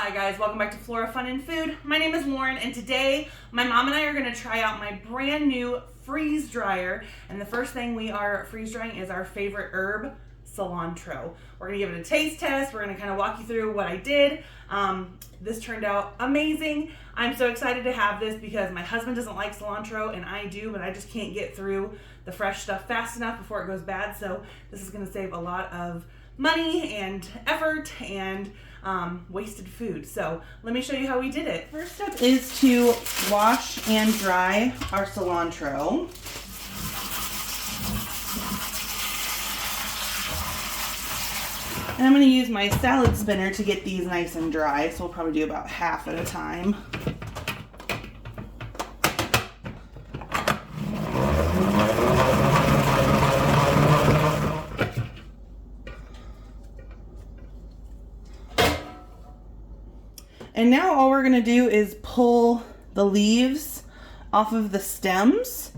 Hi guys, welcome back to Flora Fun and Food. My name is Lauren and today my mom and I are going to try out my brand new freeze dryer, and the first thing we are freeze drying is our favorite herb, cilantro. We're going to give it a taste test. We're going to kind of walk you through what I did. This turned out amazing. I'm so excited to have this because my husband doesn't like cilantro and I do, but I just can't get through the fresh stuff fast enough before it goes bad. So this is going to save a lot of money and effort and wasted food. So let me show you how we did it. First step is to wash and dry our cilantro. And I'm going to use my salad spinner to get these nice and dry, so we'll probably do about half at a time. And now all we're going to do is pull the leaves off of the stems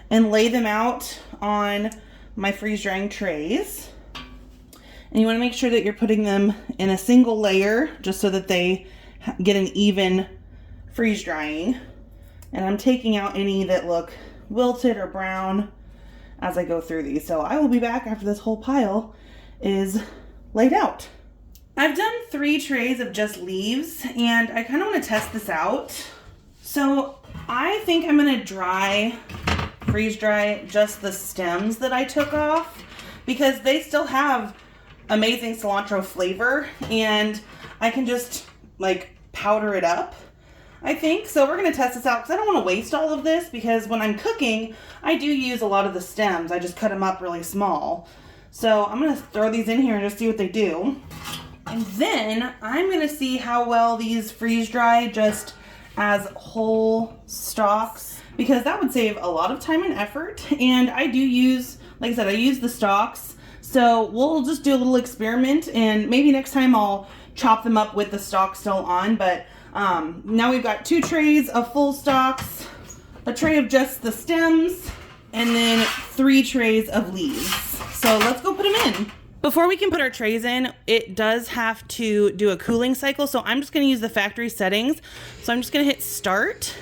and lay them out on my freeze drying trays. And you want to make sure that you're putting them in a single layer just so that they get an even freeze drying. And I'm taking out any that look wilted or brown as I go through these. So I will be back after this whole pile is laid out. I've done 3 trays of just leaves and I kind of want to test this out. So I think I'm going to freeze dry just the stems that I took off because they still have amazing cilantro flavor and I can just like powder it up, I think. So we're going to test this out because I don't want to waste all of this because when I'm cooking, I do use a lot of the stems. I just cut them up really small. So I'm going to throw these in here and just see what they do. And then I'm going to see how well these freeze dry just as whole stalks because that would save a lot of time and effort. And I do use, like I said, I use the stalks. So we'll just do a little experiment and maybe next time I'll chop them up with the stalks still on. But now we've got 2 trays of full stalks, a tray of just the stems, and then 3 trays of leaves. So let's go put them in. Before we can put our trays in, it does have to do a cooling cycle. So I'm just going to use the factory settings. So I'm just going to hit start.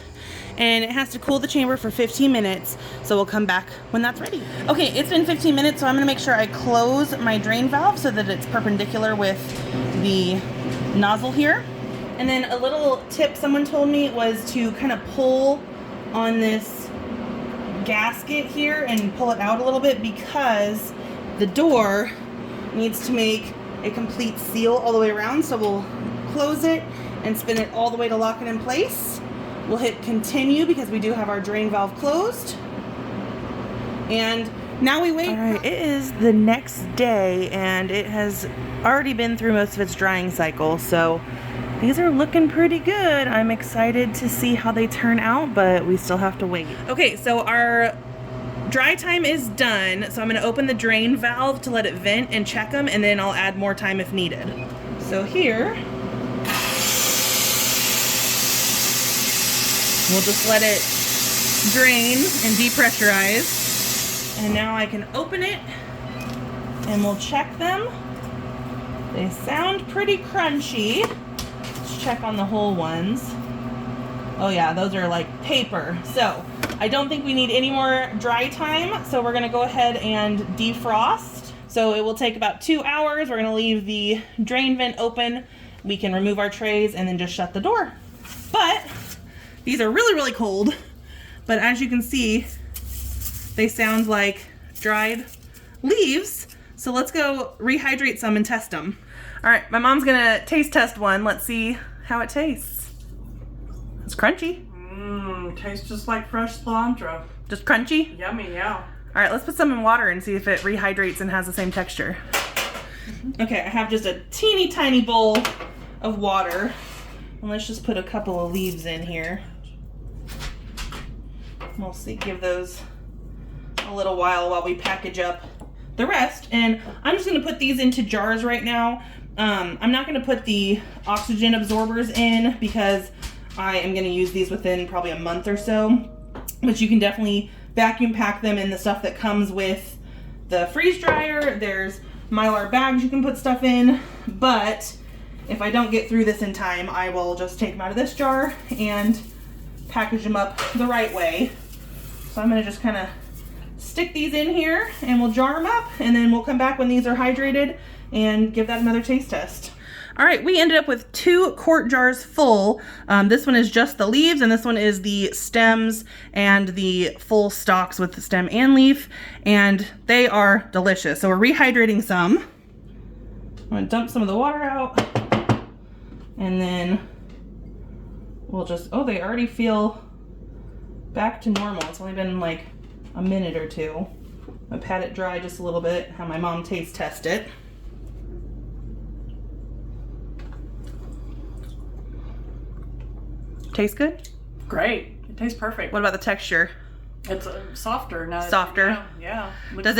And it has to cool the chamber for 15 minutes. So we'll come back when that's ready. Okay, it's been 15 minutes, so I'm gonna make sure I close my drain valve so that it's perpendicular with the nozzle here. And then a little tip someone told me was to kind of pull on this gasket here and pull it out a little bit because the door needs to make a complete seal all the way around. So we'll close it and spin it all the way to lock it in place. We'll hit continue because we do have our drain valve closed. And now we wait. All right, it is the next day and it has already been through most of its drying cycle. So these are looking pretty good. I'm excited to see how they turn out, but we still have to wait. Okay, so our dry time is done. So I'm gonna open the drain valve to let it vent and check them, and then I'll add more time if needed. So here, we'll just let it drain and depressurize. And now I can open it and we'll check them. They sound pretty crunchy. Let's check on the whole ones. Oh yeah, those are like paper. So I don't think we need any more dry time. So we're gonna go ahead and defrost. So it will take about 2 hours. We're gonna leave the drain vent open. We can remove our trays and then just shut the door. But these are really, really cold, but as you can see, they sound like dried leaves. So let's go rehydrate some and test them. All right, my mom's gonna taste test one. Let's see how it tastes. It's crunchy. Tastes just like fresh cilantro. Just crunchy? Yummy, yeah. All right, let's put some in water and see if it rehydrates and has the same texture. Okay, I have just a teeny tiny bowl of water. And let's just put a couple of leaves in here. We'll see, give those a little while we package up the rest. And I'm just gonna put these into jars right now. I'm not gonna put the oxygen absorbers in because I am gonna use these within probably a month or so. But you can definitely vacuum pack them in the stuff that comes with the freeze dryer. There's Mylar bags you can put stuff in, but if I don't get through this in time, I will just take them out of this jar and package them up the right way. So I'm gonna just kind of stick these in here and we'll jar them up, and then we'll come back when these are hydrated and give that another taste test. All right, we ended up with 2 quart jars full. This one is just the leaves, and this one is the stems and the full stalks with the stem and leaf, and they are delicious. So we're rehydrating some. I'm gonna dump some of the water out, and then we'll just, oh, they already feel back to normal. It's only been like a minute or two. I've had it dry just a little bit, have my mom taste test it. Tastes good? Great. It tastes perfect. What about the texture? It's softer now. Softer? Yeah. Does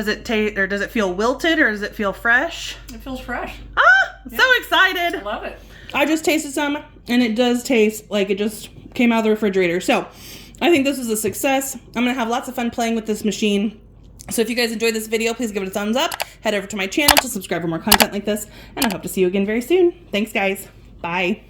it taste, or does it feel wilted, or does it feel fresh? It feels fresh. Ah, yeah. So excited. I love it. I just tasted some, and it does taste like it just came out of the refrigerator. So I think this is a success. I'm gonna have lots of fun playing with this machine. So if you guys enjoyed this video, please give it a thumbs up. Head over to my channel to subscribe for more content like this, and I hope to see you again very soon. Thanks, guys. Bye.